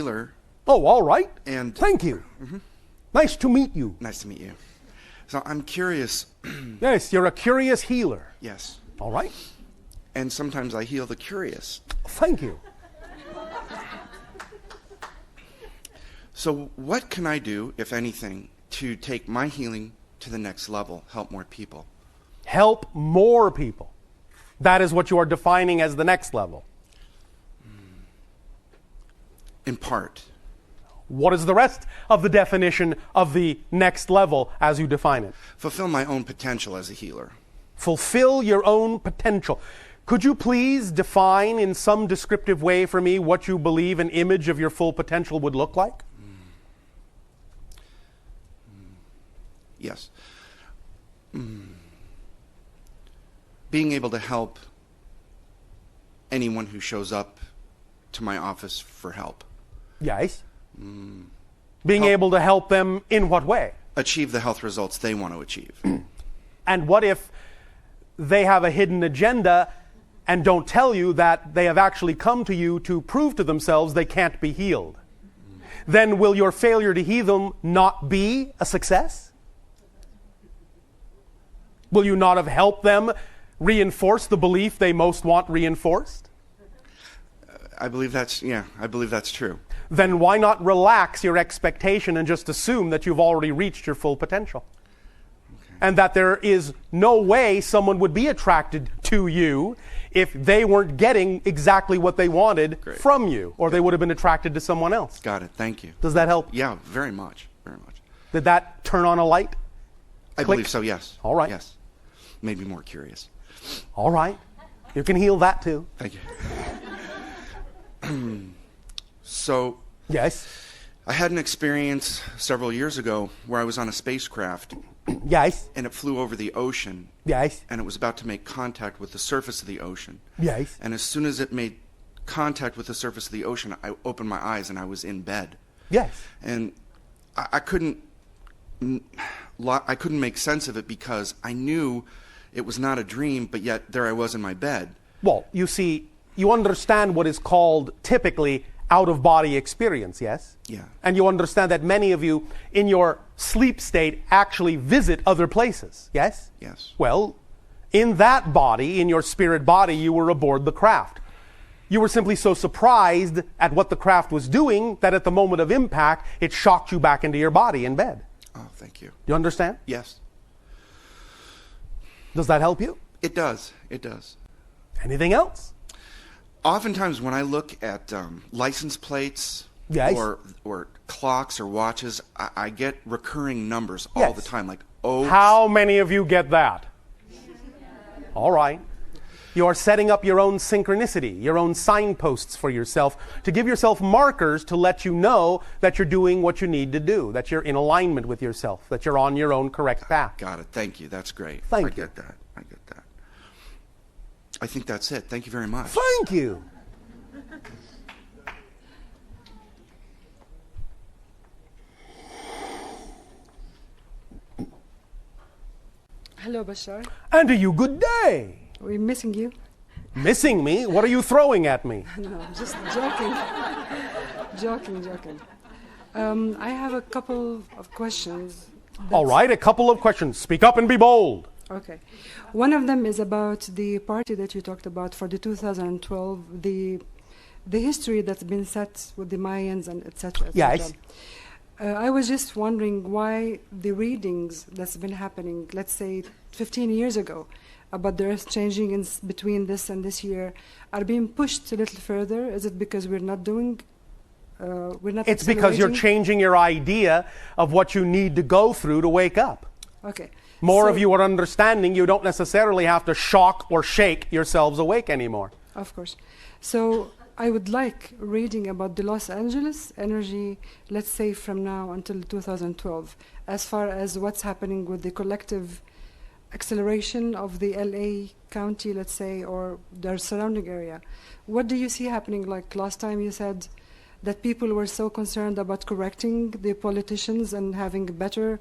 healer. Oh, all right. And thank you. Nice to meet you. Nice to meet you. So I'm curious. Yes, you're a curious healer. Yes. All right. And sometimes I heal the curious. Thank you. So what can I do, if anything, to take my healing to the next level, help more people? Help more people. That is what you are defining as the next level. In part. What is the rest of the definition of the next level as you define it? Fulfill my own potential as a healer. Fulfill your own potential. Could you please define in some descriptive way for me what you believe an image of your full potential would look like? Yes. Being able to help anyone who shows up to my office for help. Yes. Being able to help them in what way? Achieve the health results they want to achieve. And what if they have a hidden agenda and don't tell you that they have actually come to you to prove to themselves they can't be healed? Then will your failure to heal them not be a success? Will you not have helped them reinforce the belief they most want reinforced? I believe that's true. Then why not relax your expectation and just assume that you've already reached your full potential? Okay. And that there is no way someone would be attracted to you if they weren't getting exactly what they wanted from you, or they would have been attracted to someone else. Got it. Thank you. Does that help? Yeah, very much. Very much. Did that turn on a light? I believe so, yes. All right. Yes. Made me more curious. All right. You can heal that too. Thank you. So, yes, I had an experience several years ago where I was on a spacecraft. Yes. And it flew over the ocean. Yes. And it was about to make contact with the surface of the ocean. Yes. And as soon as it made contact with the surface of the ocean, I opened my eyes and I was in bed. Yes. And I couldn't make sense of it because I knew it was not a dream, but yet there I was in my bed. Well, you see, you understand what is called typically out-of-body experience, yes? Yeah. And you understand that many of you in your sleep state actually visit other places, yes? Yes. Well, in that body, in your spirit body, you were aboard the craft. You were simply so surprised at what the craft was doing that at the moment of impact, it shocked you back into your body in bed. Oh, thank you. You understand? Yes. Does that help you? It does. It does. Anything else? Oftentimes when I look at license plates or clocks or watches, I get recurring numbers all the time, like, oh. How many of you get that? All right. You are setting up your own synchronicity, your own signposts for yourself, to give yourself markers to let you know that you're doing what you need to do, that you're in alignment with yourself, that you're on your own correct path. Got it. Thank you. That's great. Thank you. I get that. I think that's it. Thank you very much. Thank you. Hello, Bashar. And to you, good day. We're missing you. Missing me? What are you throwing at me? No, just joking. joking. I have a couple of questions. All right, a couple of questions. Speak up and be bold. Okay. One of them is about the party that you talked about for the 2012, the history that's been set with the Mayans and etc. Yes. I was just wondering why the readings that's been happening, let's say 15 years ago, about the earth changing in between this and this year, are being pushed a little further. Is it because we're not doing? It's because you're changing your idea of what you need to go through to wake up. Okay. More of you are understanding you don't necessarily have to shock or shake yourselves awake anymore. Of course. So I would like reading about the Los Angeles energy, let's say from now until 2012, as far as what's happening with the collective acceleration of the LA County, let's say, or their surrounding area. What do you see happening? Like last time you said that people were so concerned about correcting the politicians and having better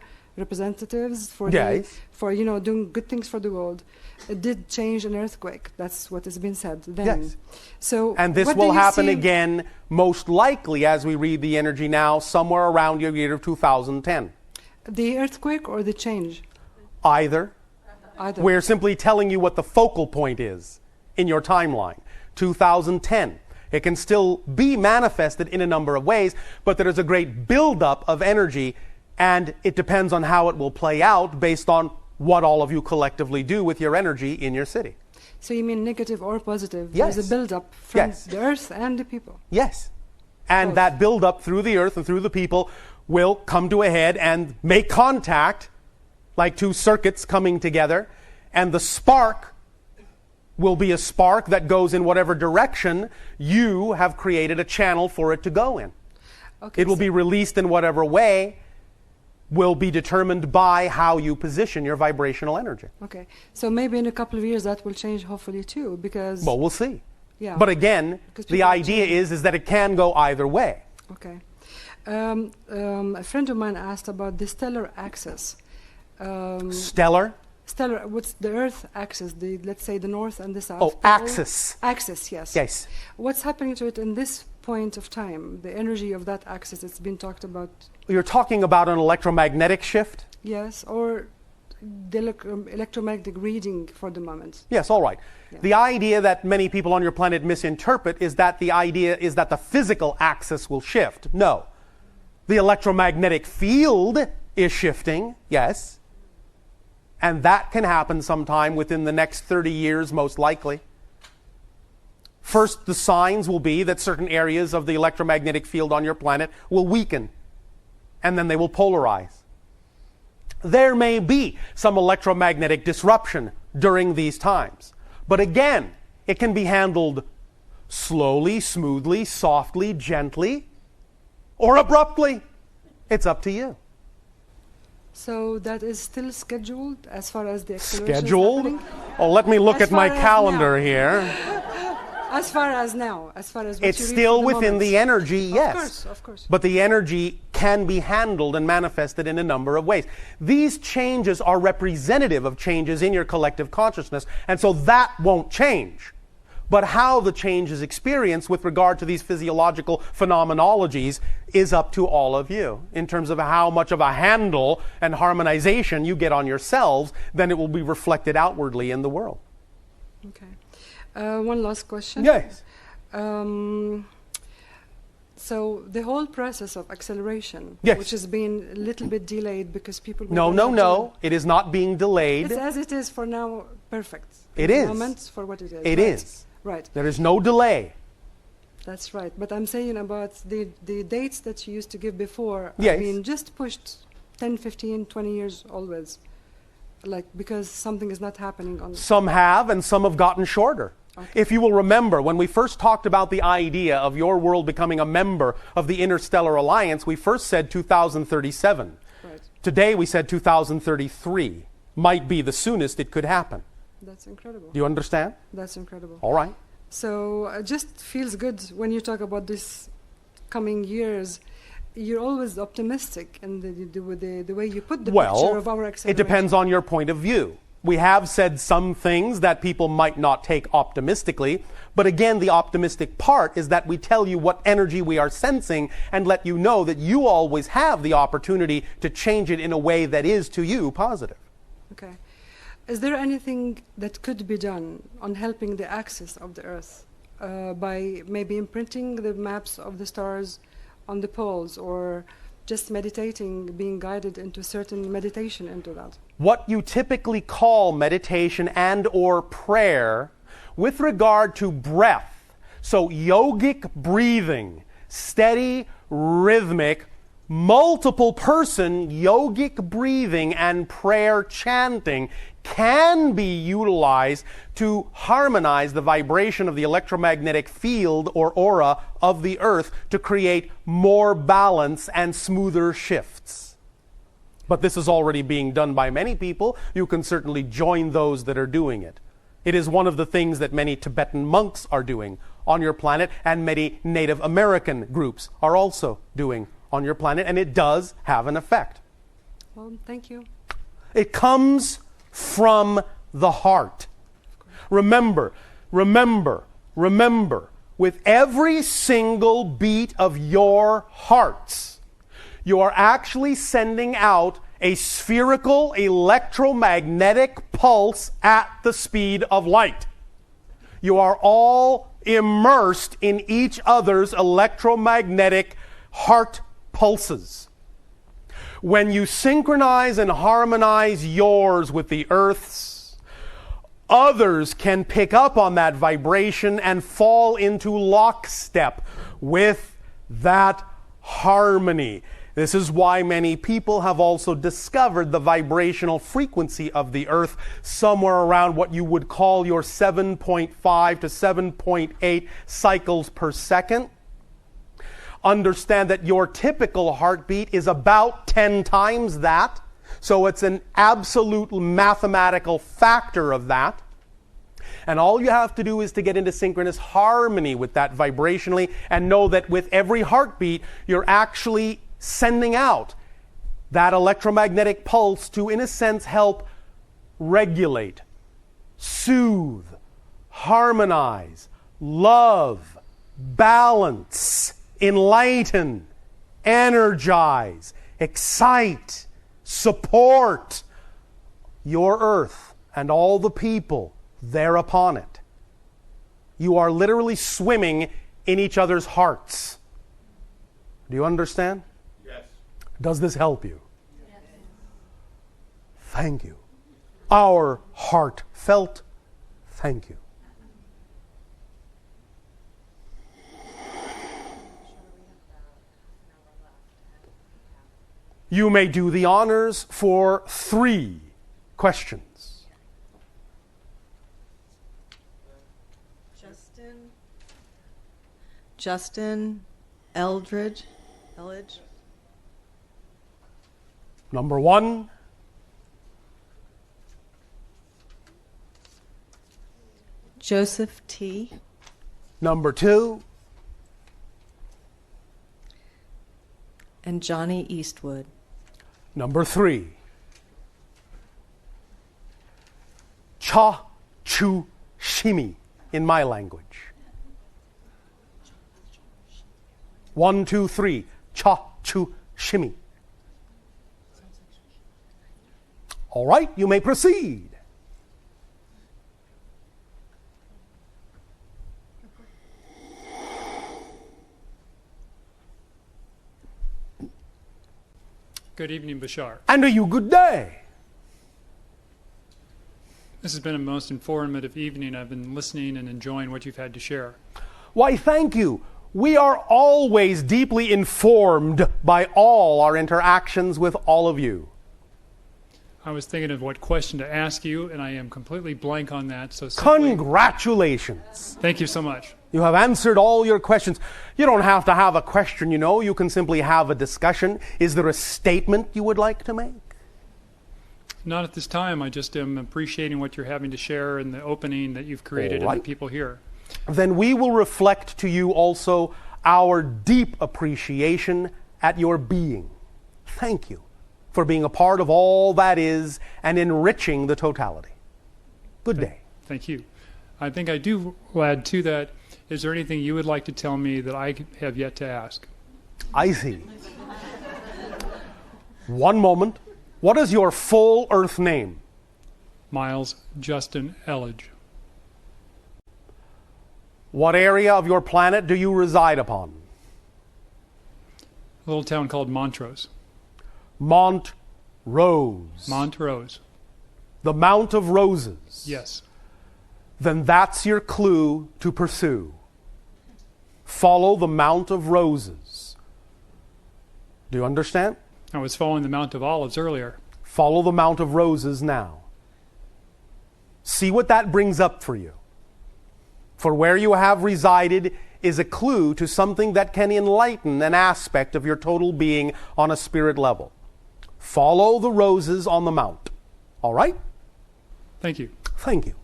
representatives for Yes. for doing good things for the world. It did change an earthquake. That's what has been said then. Yes. So And this what do will you happen see- again, most likely, as we read the energy now, somewhere around your year of 2010. The earthquake or the change? Either. Either. We're simply telling you what the focal point is in your timeline. 2010. It can still be manifested in a number of ways, but there is a great buildup of energy, and it depends on how it will play out based on what all of you collectively do with your energy in your city. So you mean negative or positive? Yes. There's a build-up from Yes. the earth and the people. Yes. And Both. that buildup through the earth and through the people will come to a head and make contact, like two circuits coming together, and the spark will be a spark that goes in whatever direction you have created a channel for it to go in. Okay, It will so- be released in whatever way will be determined by how you position your vibrational energy. Okay, so maybe in a couple of years that will change, hopefully too, because Well, we'll see. yeah. But again, Because the people are idea changing. is that it can go either way. Okay, a friend of mine asked about the stellar axis. Stellar? Stellar, what's the Earth axis? Let's say the north and the south. Oh, pole? axis. Axis, yes. Yes. What's happening to it in this point of time? The energy of that axis. It's been talked about. You're talking about an electromagnetic shift? Yes, or the electromagnetic reading for the moment. Yes, all right. Yeah. The idea that many people on your planet misinterpret is that the idea is that the physical axis will shift. No. The electromagnetic field is shifting, yes. And that can happen sometime within the next 30 years, most likely. First, the signs will be that certain areas of the electromagnetic field on your planet will weaken, and then they will polarize. There may be some electromagnetic disruption during these times. But again, it can be handled slowly, smoothly, softly, gently, or abruptly. It's up to you. So that is still scheduled as far as the acceleration is Scheduled? happening? Oh, let me look As at my far as calendar now. here. As far as now, as far as what It's you read still for the within moment. the energy, yes. Of course, of course. But the energy can be handled and manifested in a number of ways. These changes are representative of changes in your collective consciousness, and so that won't change. But how the change is experienced with regard to these physiological phenomenologies is up to all of you. In terms of how much of a handle and harmonization you get on yourselves, then it will be reflected outwardly in the world. Okay. One last question. Yes. So the whole process of acceleration, Yes. which has been a little bit delayed because people... were No, very no, optimistic. no. It is not being delayed. It's as it is for now, perfect. It In the is. moment for what it is. It right. is. Right, There is no delay. that's right. But I'm saying about the dates that you used to give before, Yes. I mean, just pushed 10, 15, 20 years always. Like, because something is not happening on... Some have, and some have gotten shorter. Okay. If you will remember, when we first talked about the idea of your world becoming a member of the Interstellar Alliance, we first said 2037. Right. Today we said 2033 might be the soonest it could happen. That's incredible. Do you understand? That's incredible. All right. So it just feels good when you talk about this coming years. You're always optimistic in the way you put the picture of our It acceleration. depends on your point of view. We have said some things that people might not take optimistically, but again, the optimistic part is that we tell you what energy we are sensing and let you know that you always have the opportunity to change it in a way that is to you positive. Okay. Is there anything that could be done on helping the axis of the Earth by maybe imprinting the maps of the stars on the poles, or just meditating, being guided into certain meditation into that? What you typically call meditation and or prayer with regard to breath, so yogic breathing, steady, rhythmic, multiple person yogic breathing and prayer chanting can be utilized to harmonize the vibration of the electromagnetic field or aura of the earth to create more balance and smoother shifts. But this is already being done by many people. You can certainly join those that are doing it. It is one of the things that many Tibetan monks are doing on your planet, and many Native American groups are also doing on your planet, and it does have an effect. Well, thank you. It comes from the heart. Remember, with every single beat of your hearts, you are actually sending out a spherical electromagnetic pulse at the speed of light. You are all immersed in each other's electromagnetic heart pulses. When you synchronize and harmonize yours with the Earth's, others can pick up on that vibration and fall into lockstep with that harmony. This is why many people have also discovered the vibrational frequency of the Earth somewhere around what you would call your 7.5 to 7.8 cycles per second. Understand that your typical heartbeat is about 10 times that. So it's an absolute mathematical factor of that. And all you have to do is to get into synchronous harmony with that vibrationally and know that with every heartbeat, you're actually sending out that electromagnetic pulse to, in a sense, help regulate, soothe, harmonize, love, balance, enlighten, energize, excite, support your Earth and all the people thereupon it. You are literally swimming in each other's hearts. Do you understand? Yes. Does this help you? Yes. Thank you. Our heartfelt thank you. You may do the honors for 3 questions. Justin Eldridge. Number 1. Joseph T. Number 2. And Johnny Eastwood. Number 3. Cha Chu Shimi in my language. 1, 2, 3. Cha Chu Shimi. All right, you may proceed. Good evening, Bashar. And to you, good day. This has been a most informative evening. I've been listening and enjoying what you've had to share. Why, thank you. We are always deeply informed by all our interactions with all of you. I was thinking of what question to ask you, and I am completely blank on that. So Congratulations. Thank you so much. You have answered all your questions. You don't have to have a question, you can simply have a discussion. Is there a statement you would like to make? Not at this time. I just am appreciating what you're having to share and the opening that you've created in the people here. Then we will reflect to you also our deep appreciation at your being. Thank you for being a part of all that is and enriching the totality. Good day. Thank you. I think I do add to that, is there anything you would like to tell me that I have yet to ask? I see. One moment. What is your full Earth name? Miles Justin Elledge. What area of your planet do you reside upon? A little town called Montrose. Montrose. Montrose. The Mount of Roses. Yes. Then that's your clue to pursue. Follow the Mount of Roses. Do you understand? I was following the Mount of Olives earlier. Follow the Mount of Roses now. See what that brings up for you. For where you have resided is a clue to something that can enlighten an aspect of your total being on a spirit level. Follow the roses on the mount. All right? Thank you. Thank you.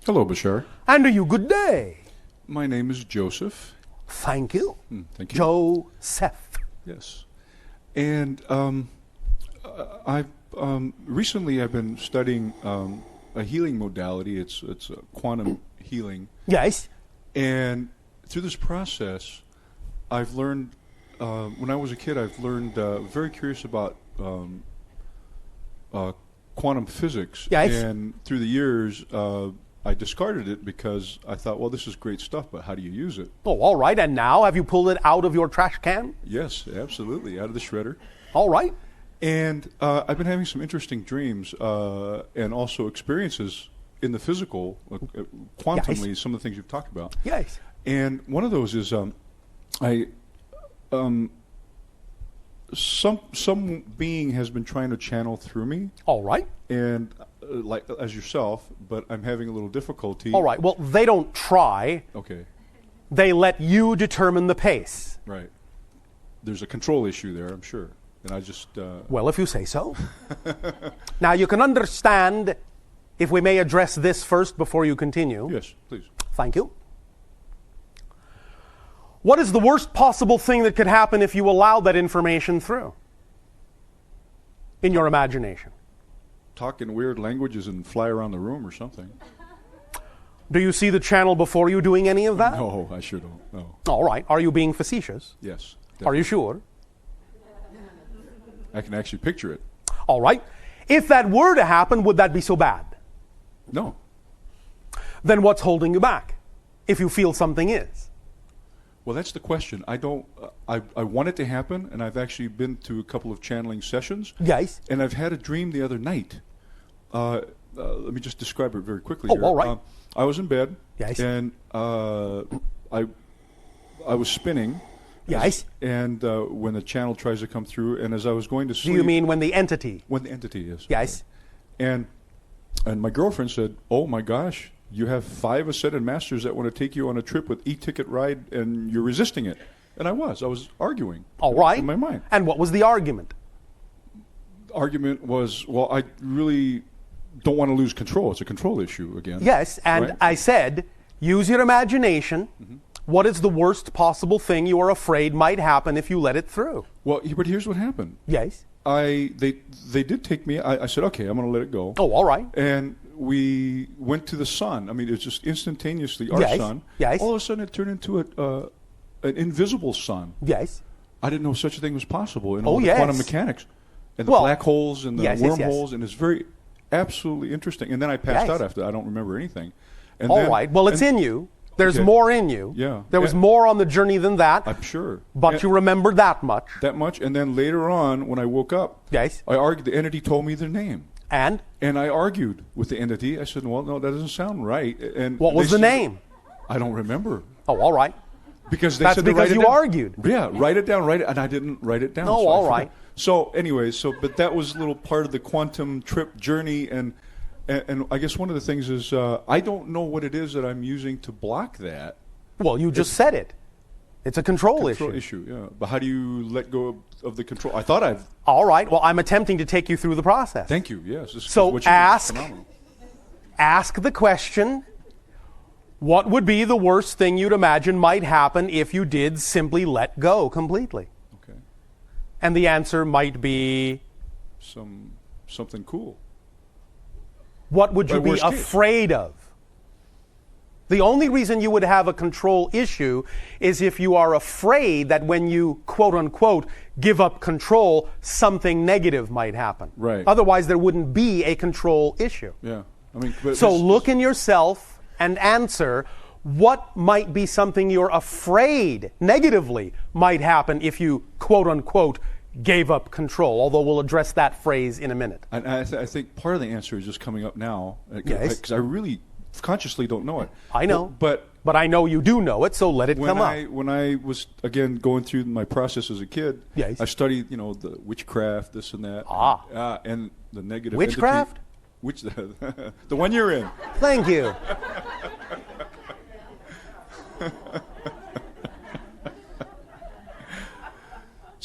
Hello, Bashar. And you good day. My name is Joseph. Thank you. Thank you. Joseph. Yes. And recently I've been studying a healing modality. It's quantum healing. Yes. And through this process, I've learned, when I was a kid, I've learned, very curious about quantum physics. Yes. And through the years, I discarded it because I thought, well, this is great stuff, but how do you use it? Oh, all right. And now, have you pulled it out of your trash can? Yes, absolutely, out of the shredder. All right. And I've been having some interesting dreams and also experiences in the physical, quantumly, Yes. some of the things you've talked about. Yes. And one of those is some being has been trying to channel through me, All right. and like as yourself, but I'm having a little difficulty. All right. Well, they don't try. Okay, They let you determine the pace. right. There's a control issue there, I'm sure. And I just Well, if you say so. Now, you can understand, if we may address this first before you continue. yes, please. Thank you. What is the worst possible thing that could happen if you allowed that information through in your imagination? Talk in weird languages and fly around the room or something. Do you see the channel before you doing any of that? No, I sure don't. No. All right. Are you being facetious? Yes. Are you sure? I can actually picture it. All right. If that were to happen, would that be so bad? No. Then what's holding you back if you feel something is? Well, that's the question. I don't. I want it to happen, and I've actually been to a couple of channeling sessions. Yes. And I've had a dream the other night. Let me just describe it very quickly. Oh, here. all right. I was in bed. Yes. And I was spinning. Yes. And when the channel tries to come through, and as I was going to Do sleep. you mean when the entity? When the entity is. Yes. And my girlfriend said, "Oh my gosh, you have 5 ascended masters that want to take you on a trip with e-ticket ride, and you're resisting it." And I was arguing. All right. In my mind. And what was the argument? The argument was, well, I really don't want to lose control. It's a control issue again. Yes, and Right? I said, use your imagination. Mm-hmm. What is the worst possible thing you are afraid might happen if you let it through? Well, but here's what happened. Yes. They did take me. I said, okay, I'm going to let it go. Oh, all right. And we went to the sun. I mean, it was just instantaneously our Yes. sun. Yes. All of a sudden, it turned into an invisible sun. Yes. I didn't know such a thing was possible in Oh, all the yes. quantum mechanics and the Well, black holes and the yes, yes, yes. wormholes, and it's very absolutely interesting. And then I passed Yes. out after. I don't remember anything. And All then- right. Well, it's and- in you. There's Okay. more in you. Yeah. There was And- more on the journey than that, I'm sure. but And you remembered that much. that much. And then later on, when I woke up, Yes. I argued. The entity told me their name. And And I argued with the entity. I said, well, no, that doesn't sound right. And what was they the said- name? I don't remember. Oh, all right. Because they That's said to because write it you down. argued. Yeah, write it down, and I didn't write it down. Oh, so I all forgot. right. So anyway, but that was a little part of the quantum trip journey, and I guess one of the things is I don't know what it is that I'm using to block that. Well, you just said it. It's a control issue. Yeah. But how do you let go of the control? I thought I've. All right. Well, I'm attempting to take you through the process. Thank you. Yes. So what you do is ask phenomenal. the question, what would be the worst thing you'd imagine might happen if you did simply let go completely? Okay. And the answer might be, Something cool. what would you By be worst case. afraid of? The only reason you would have a control issue is if you are afraid that when you, quote unquote, give up control, something negative might happen. Right. Otherwise, there wouldn't be a control issue. Yeah. I mean. But So look in yourself and answer, what might be something you're afraid negatively might happen if you, quote unquote, gave up control, although we'll address that phrase in a minute. And I think part of the answer is just coming up now. Yes. Because I really consciously don't know it. I know. But I know you do know it, so let it come up. when I was again going through my process as a kid, Yes. I studied the witchcraft, this and that, and the negative Witchcraft? the one you're in. Thank you.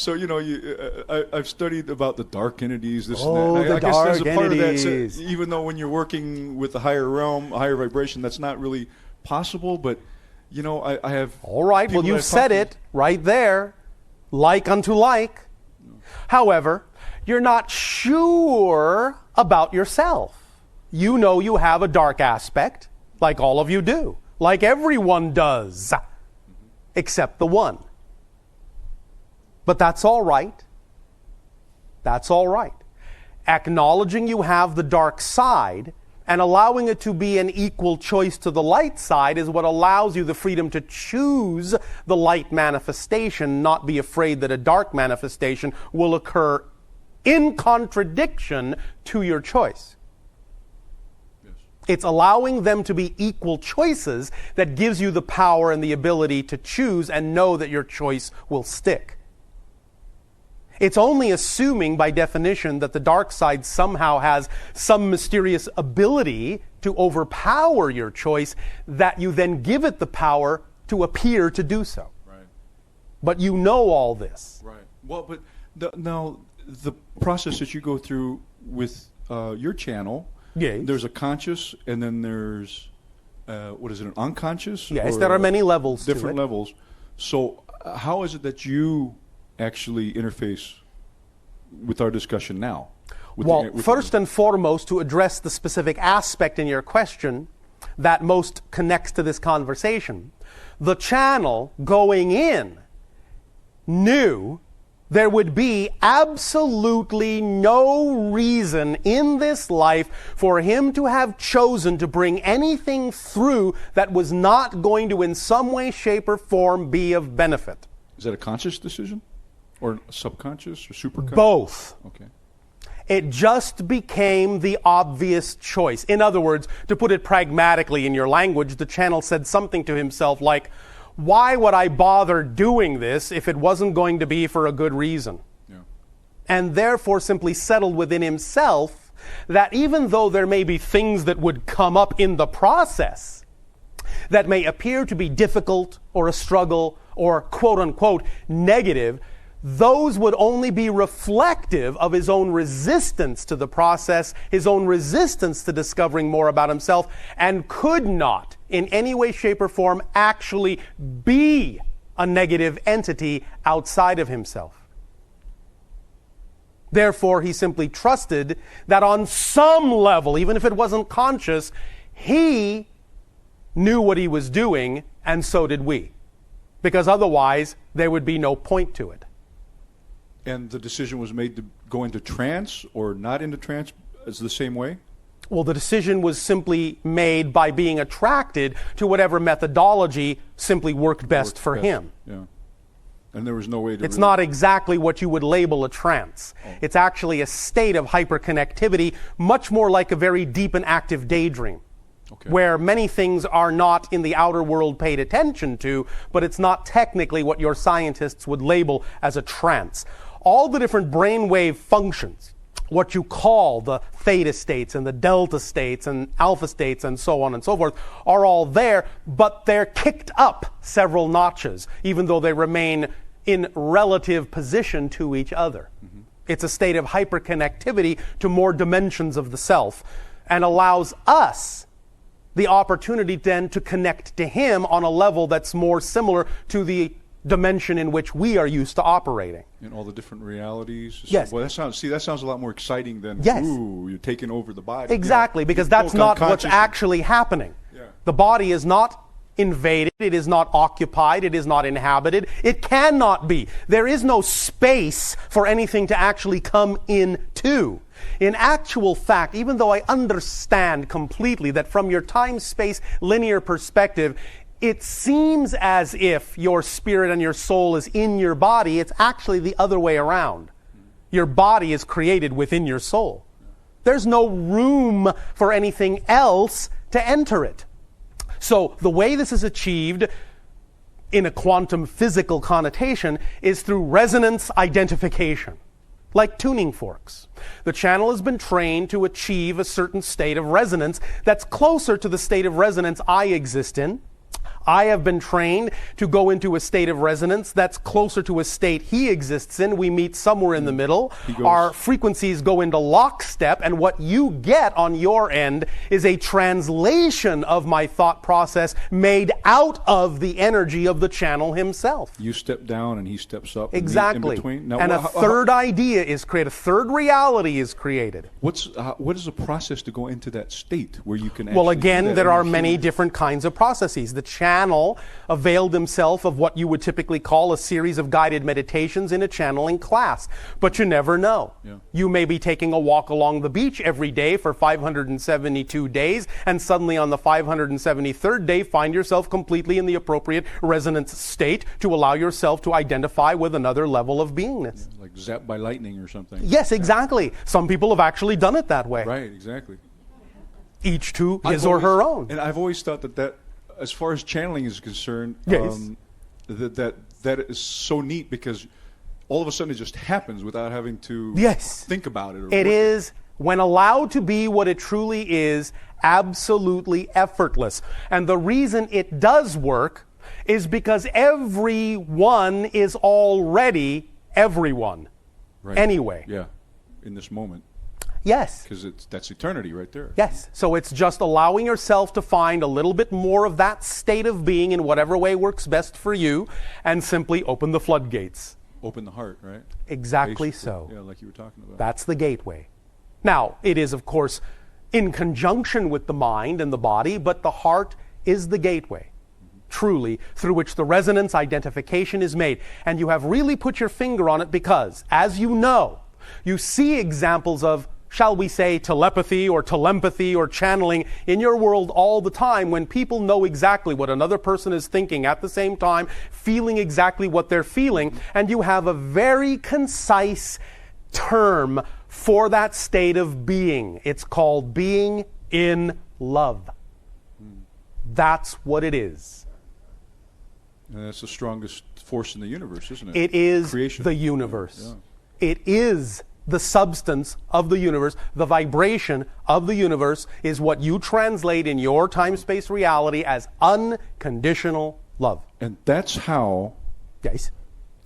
So, I've studied about the dark entities, this Oh, and that. the I guess there's a dark part of entities. that, even though when you're working with the higher realm, a higher vibration, that's not really possible. But, I have. All right, well, people you that I've said talked it right there. Like unto like. However, you're not sure about yourself. You know you have a dark aspect, like all of you do, like everyone does, except the one. But that's all right. That's all right. Acknowledging you have the dark side and allowing it to be an equal choice to the light side is what allows you the freedom to choose the light manifestation, not be afraid that a dark manifestation will occur in contradiction to your choice. Yes. It's allowing them to be equal choices that gives you the power and the ability to choose and know that your choice will stick. It's only assuming, by definition, that the dark side somehow has some mysterious ability to overpower your choice that you then give it the power to appear to do so. Right. But you know all this. Right. Well, but now the process that you go through with your channel, Yes. there's a conscious, and then there's, an unconscious? Yes, Or, there are many levels to different it. levels. So how is it that you actually interface with our discussion now? Well, first and foremost, to address the specific aspect in your question that most connects to this conversation, the channel going in knew there would be absolutely no reason in this life for him to have chosen to bring anything through that was not going to in some way, shape, or form be of benefit. Is that a conscious decision? Or subconscious or superconscious? Both. Okay. It just became the obvious choice. In other words, to put it pragmatically in your language, the channel said something to himself like, why would I bother doing this if it wasn't going to be for a good reason? Yeah. And therefore simply settled within himself that even though there may be things that would come up in the process that may appear to be difficult or a struggle or quote-unquote negative, those would only be reflective of his own resistance to the process, his own resistance to discovering more about himself, and could not, in any way, shape, or form, actually be a negative entity outside of himself. Therefore, he simply trusted that on some level, even if it wasn't conscious, he knew what he was doing, and so did we. Because otherwise, there would be no point to it. And the decision was made to go into trance or not into trance is the same way? Well, the decision was simply made by being attracted to whatever methodology simply worked best for him. Yeah. And there was no way to... It's not exactly what you would label a trance. Oh. It's actually a state of hyperconnectivity, much more like a very deep and active daydream. Okay. Where many things are not in the outer world paid attention to, but it's not technically what your scientists would label as a trance. All the different brainwave functions, what you call the theta states and the delta states and alpha states and so on and so forth, are all there, but they're kicked up several notches, even though they remain in relative position to each other. Mm-hmm. It's a state of hyperconnectivity to more dimensions of the self, and allows us the opportunity then to connect to him on a level that's more similar to the dimension in which we are used to operating. In all the different realities? Yes. Well, that sounds a lot more exciting than, yes. Ooh, you're taking over the body. Exactly, because that's not what's actually happening. Yeah. The body is not invaded, it is not occupied, it is not inhabited, it cannot be. There is no space for anything to actually come into. In actual fact, even though I understand completely that from your time-space linear perspective, it seems as if your spirit and your soul is in your body, it's actually the other way around. Your body is created within your soul. There's no room for anything else to enter it. So the way this is achieved in a quantum physical connotation is through resonance identification, like tuning forks. The channel has been trained to achieve a certain state of resonance that's closer to the state of resonance I exist in. I have been trained to go into a state of resonance that's closer to a state he exists in. We meet somewhere in the middle. Our frequencies go into lockstep, and what you get on your end is a translation of my thought process made out of the energy of the channel himself. You step down and he steps up. Exactly. In between. Now, and a third idea is created. A third reality is created. What is the process to go into that state where you can actually Well, again, there are many different kinds of processes. The channel availed himself of what you would typically call a series of guided meditations in a channeling class. But you never know. Yeah. You may be taking a walk along the beach every day for 572 days, and suddenly on the 573rd day find yourself completely in the appropriate resonance state to allow yourself to identify with another level of beingness. Yeah, like zapped by lightning or something. Yes, exactly. Some people have actually done it that way. Right, exactly. Each to his or her own. And I've always thought that as far as channeling is concerned, yes. that is so neat because all of a sudden it just happens without having to think about it. It is, when allowed to be what it truly is, absolutely effortless. And the reason it does work is because everyone is already everyone. Right. Anyway. Yeah, in this moment. Yes. Because that's eternity right there. Yes. So it's just allowing yourself to find a little bit more of that state of being in whatever way works best for you, and simply open the floodgates. Open the heart, right? Exactly. Basically. So. Yeah, like you were talking about. That's the gateway. Now, it is, of course, in conjunction with the mind and the body, but the heart is the gateway. Truly, through which the resonance identification is made. And you have really put your finger on it because, as you know, you see examples of, shall we say, telepathy or telempathy or channeling in your world all the time when people know exactly what another person is thinking at the same time, feeling exactly what they're feeling, and you have a very concise term for that state of being. It's called being in love. That's what it is. And that's the strongest force in the universe, isn't it? It is creation. The universe. Yeah. It is the substance of the universe. The vibration of the universe is what you translate in your time-space reality as unconditional love. And that's how, yes,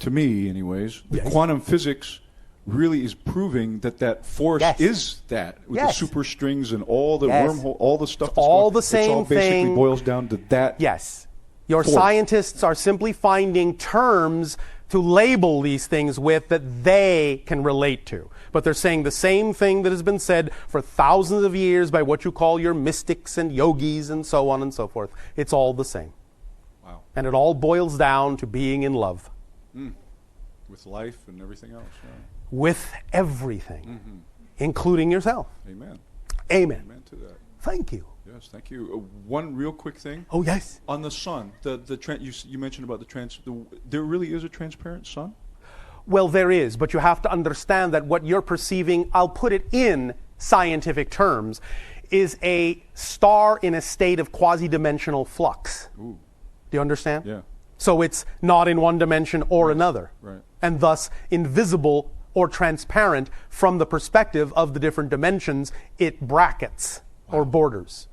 to me anyways, yes, quantum physics really is proving that force yes, is that, with yes, the superstrings and all the yes, wormhole, all the stuff. It's all the same thing. It all basically thing. Boils down to that. Yes. Your force. scientists are simply finding terms to label these things with that they can relate to. But they're saying the same thing that has been said for thousands of years by what you call your mystics and yogis and so on and so forth. It's all the same. Wow. And it all boils down to being in love. With life and everything else. Yeah. With everything, including yourself. Amen. Amen. Amen to that. Thank you. Yes, thank you. One real quick thing. Oh, yes. On the sun, you mentioned about there really is a transparent sun? Well, there is, but you have to understand that what you're perceiving, I'll put it in scientific terms, is a star in a state of quasi-dimensional flux. Ooh. Do you understand? Yeah. So it's not in one dimension or another. Right. And thus invisible or transparent from the perspective of the different dimensions it brackets. Wow. Or borders,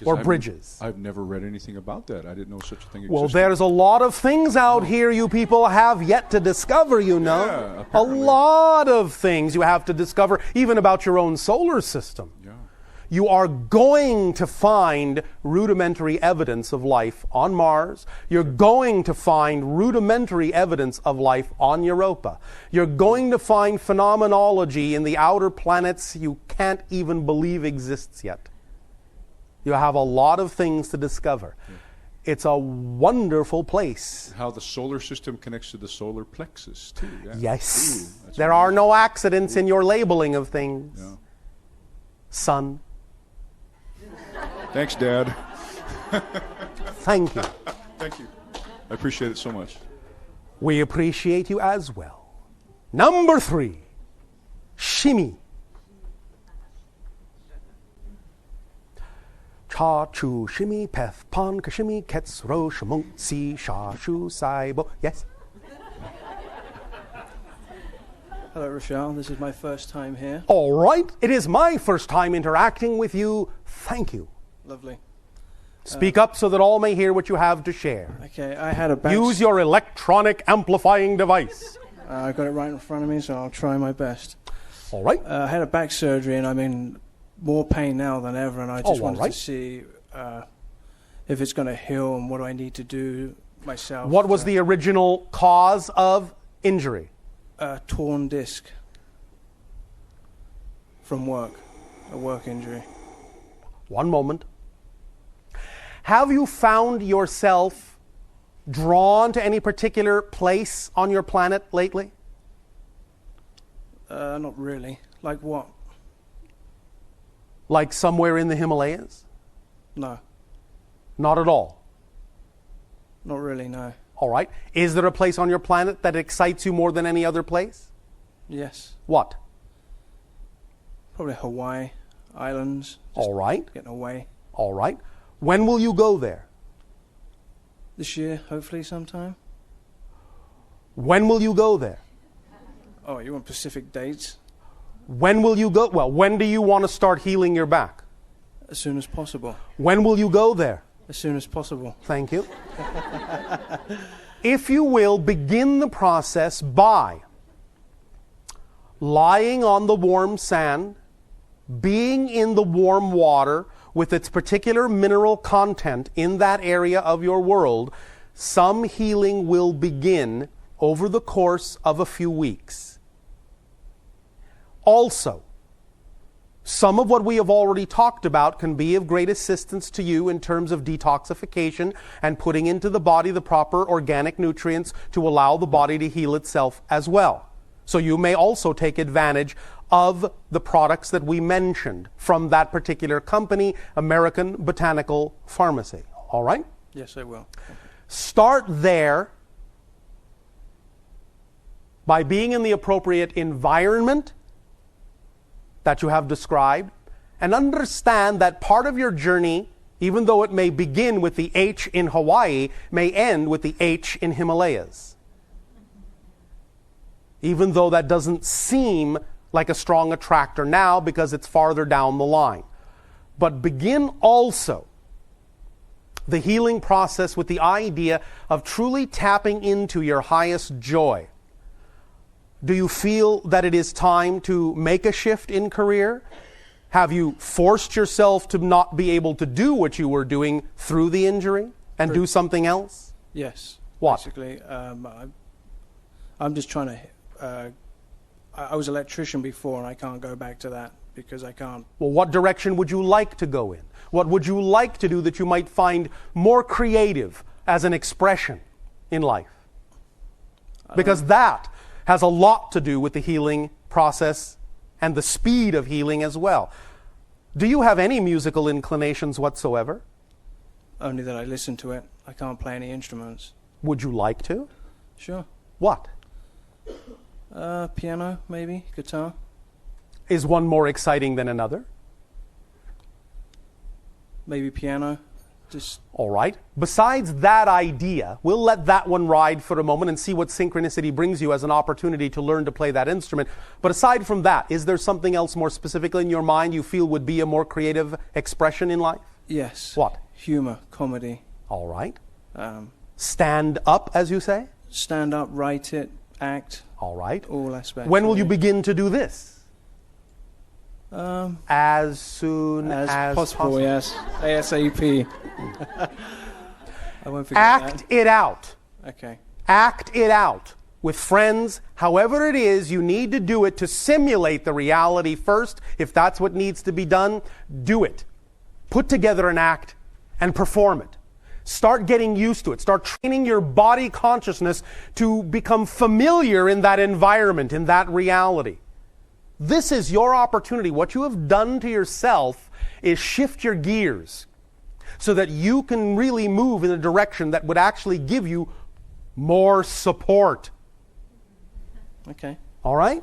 or bridges. I've never read anything about that. I didn't know such a thing existed. Well, there's a lot of things out here you people have yet to discover, you know. Yeah, a lot of things you have to discover, even about your own solar system. Yeah. You are going to find rudimentary evidence of life on Mars. You're going to find rudimentary evidence of life on Europa. You're going to find phenomenology in the outer planets you can't even believe exists yet. You have a lot of things to discover. Yeah. It's a wonderful place. How the solar system connects to the solar plexus, too. Yeah. Yes. Ooh, there are no accidents in your labeling of things. Yeah. Sun. Thanks, Dad. Thank you. Thank you. I appreciate it so much. We appreciate you as well. Number 3, shimmy. Cha chu shimmy peth pon kashimi kets ro shamung si sha shu sai bo. Yes. Hello, Rochelle. This is my first time here. All right. It is my first time interacting with you. Thank you. Lovely. Speak up so that all may hear what you have to share. Okay, I had a back... Use your electronic amplifying device. I've got it right in front of me, so I'll try my best. All right. I had a back surgery, and I'm in more pain now than ever, and I just wanted to see if it's going to heal and what do I need to do myself. What was the original cause of injury? Torn disc from work, a work injury. One moment. Have you found yourself drawn to any particular place on your planet lately? Not really. Like what? Like somewhere in the Himalayas? No. Not at all? Not really, no. All right. Is there a place on your planet that excites you more than any other place? Yes. What? Probably Hawaii Islands. All right. Getting away. All right. When will you go there? This year, hopefully sometime. When will you go there? Oh, you want specific dates? When will you go? Well, when do you want to start healing your back? As soon as possible. When will you go there? As soon as possible. Thank you. If you will, begin the process by lying on the warm sand, being in the warm water with its particular mineral content in that area of your world. Some healing will begin over the course of a few weeks. Also, some of what we have already talked about can be of great assistance to you in terms of detoxification and putting into the body the proper organic nutrients to allow the body to heal itself as well. So you may also take advantage of the products that we mentioned from that particular company, American Botanical Pharmacy. All right? Yes, I will. Start there by being in the appropriate environment that you have described, and understand that part of your journey, even though it may begin with the H in Hawaii, may end with the H in Himalayas. Even though that doesn't seem like a strong attractor now because it's farther down the line. But begin also the healing process with the idea of truly tapping into your highest joy. Do you feel that it is time to make a shift in career? Have you forced yourself to not be able to do what you were doing through the injury and do something else? Yes. What? Basically, I'm just trying to... I was an electrician before, and I can't go back to that because I can't... Well, what direction would you like to go in? What would you like to do that you might find more creative as an expression in life? Because that has a lot to do with the healing process and the speed of healing as well. Do you have any musical inclinations whatsoever? Only that I listen to it. I can't play any instruments. Would you like to? Sure. What? Piano, maybe. Guitar. Is one more exciting than another? Maybe piano. Just... All right. Besides that idea, we'll let that one ride for a moment and see what synchronicity brings you as an opportunity to learn to play that instrument. But aside from that, is there something else more specifically in your mind you feel would be a more creative expression in life? Yes. What? Humor, comedy. All right. Stand up, as you say? Stand up, write it, act. All right. All aspects. When will you begin to do this? As soon as possible. Yes. ASAP. I won't forget Act it out. Okay. Act it out with friends. However it is, you need to do it to simulate the reality first. If that's what needs to be done, do it. Put together an act and perform it. Start getting used to it. Start training your body consciousness to become familiar in that environment, in that reality. This is your opportunity. What you have done to yourself is shift your gears so that you can really move in a direction that would actually give you more support. Okay. All right?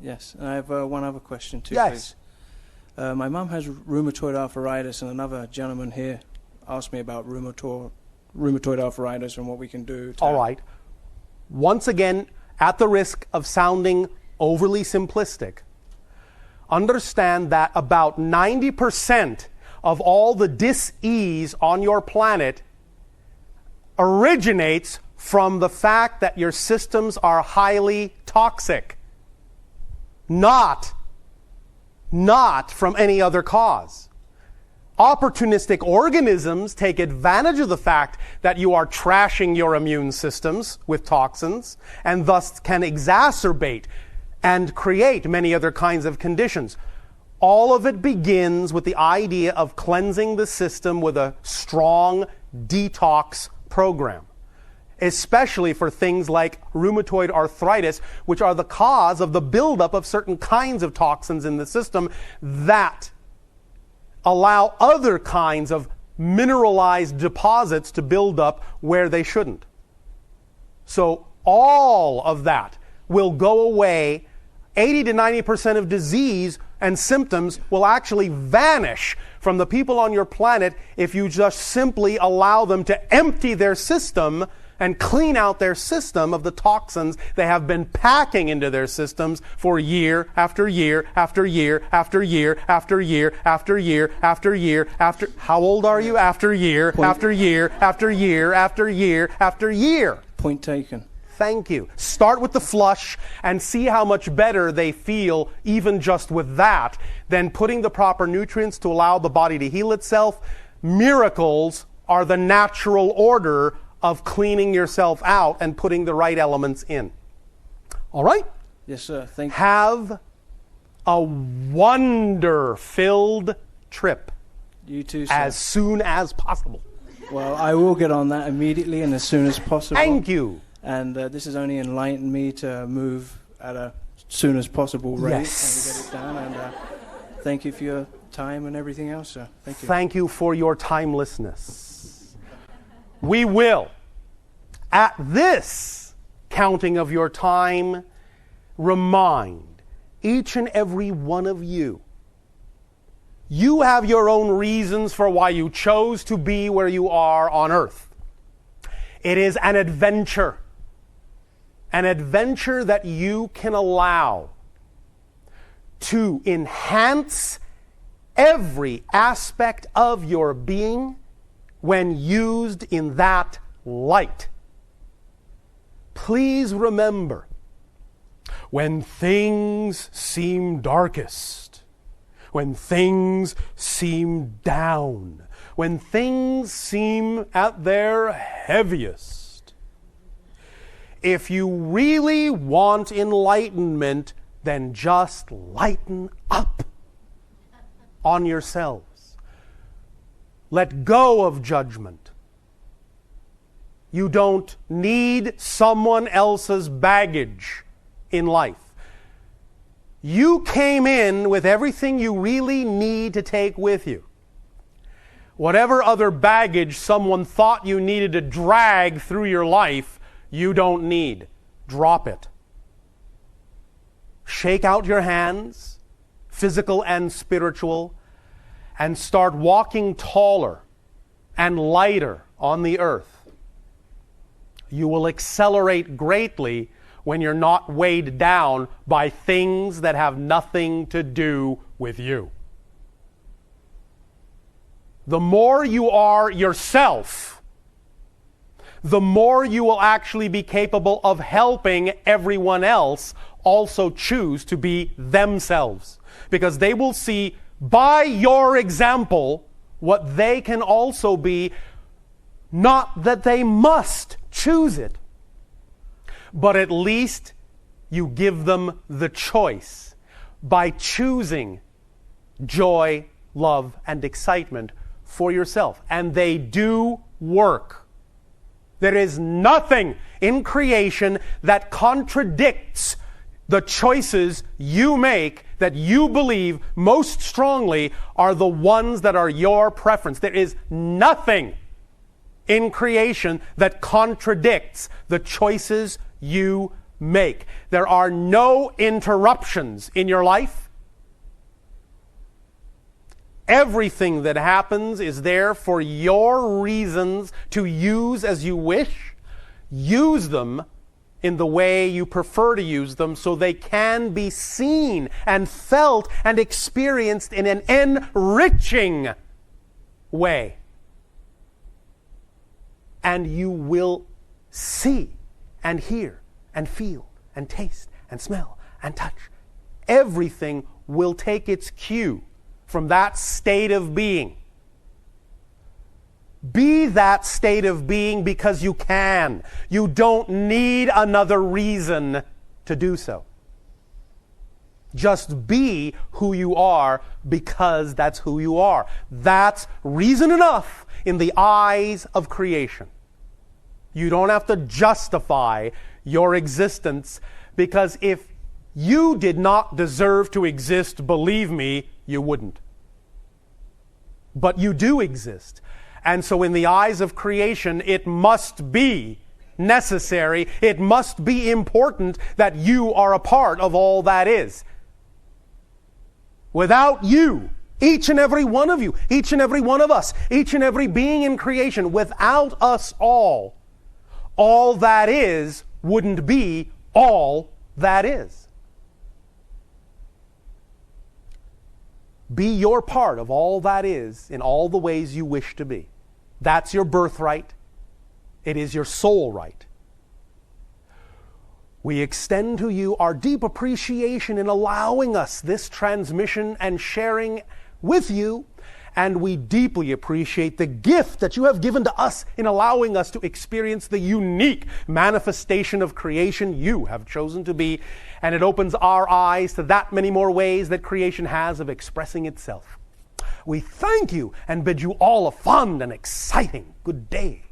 Yes. And I have one other question too, yes. please. My mum has rheumatoid arthritis, and another gentleman here asked me about rheumatoid arthritis and what we can do. All right. Once again, at the risk of sounding overly simplistic, understand that about 90% of all the dis-ease on your planet originates from the fact that your systems are highly toxic. Not from any other cause. Opportunistic organisms take advantage of the fact that you are trashing your immune systems with toxins and thus can exacerbate and create many other kinds of conditions. All of it begins with the idea of cleansing the system with a strong detox program, especially for things like rheumatoid arthritis, which are the cause of the buildup of certain kinds of toxins in the system that allow other kinds of mineralized deposits to build up where they shouldn't. So all of that will go away. 80 to 90% of disease and symptoms will actually vanish from the people on your planet if you just simply allow them to empty their system and clean out their system of the toxins they have been packing into their systems for year after year after year after year after year after year after year after. How old are you? After year after year after year after year after year. Point taken. Thank you. Start with the flush and see how much better they feel even just with that than putting the proper nutrients to allow the body to heal itself. Miracles are the natural order of cleaning yourself out and putting the right elements in. All right? Yes, sir. Thank you. Have a wonder-filled trip. You too, sir. As soon as possible. Well, I will get on that immediately and as soon as possible. Thank you. And this has only enlightened me to move at a soon as possible rate Yes. and get it done. And thank you for your time and everything else, sir. Thank you. Thank you for your timelessness. We will, at this counting of your time, remind each and every one of you, you have your own reasons for why you chose to be where you are on earth. It is an adventure that you can allow to enhance every aspect of your being when used in that light. Please remember, when things seem darkest, when things seem down, when things seem at their heaviest, if you really want enlightenment, then just lighten up on yourselves. Let go of judgment. You don't need someone else's baggage in life. You came in with everything you really need to take with you. Whatever other baggage someone thought you needed to drag through your life, you don't need. Drop it. Shake out your hands, physical and spiritual, and start walking taller and lighter on the earth. You will accelerate greatly when you're not weighed down by things that have nothing to do with you. The more you are yourself, the more you will actually be capable of helping everyone else also choose to be themselves. Because they will see by your example what they can also be, not that they must choose it, but at least you give them the choice by choosing joy, love, and excitement for yourself. And they do work. There is nothing in creation that contradicts the choices you make that you believe most strongly are the ones that are your preference. There is nothing in creation that contradicts the choices you make. There are no interruptions in your life. Everything that happens is there for your reasons to use as you wish. Use them in the way you prefer to use them so they can be seen and felt and experienced in an enriching way. And you will see and hear and feel and taste and smell and touch. Everything will take its cue from that state of being. Be that state of being because you can. You don't need another reason to do so. Just be who you are because that's who you are. That's reason enough in the eyes of creation. You don't have to justify your existence, because if you did not deserve to exist, believe me, you wouldn't. But you do exist. And so in the eyes of creation, it must be necessary, it must be important that you are a part of all that is. Without you, each and every one of you, each and every one of us, each and every being in creation, without us all that is wouldn't be all that is. Be your part of all that is in all the ways you wish to be. That's your birthright. It is your soul right. We extend to you our deep appreciation in allowing us this transmission and sharing with you, and we deeply appreciate the gift that you have given to us in allowing us to experience the unique manifestation of creation you have chosen to be, and it opens our eyes to that many more ways that creation has of expressing itself. We thank you and bid you all a fond and exciting good day.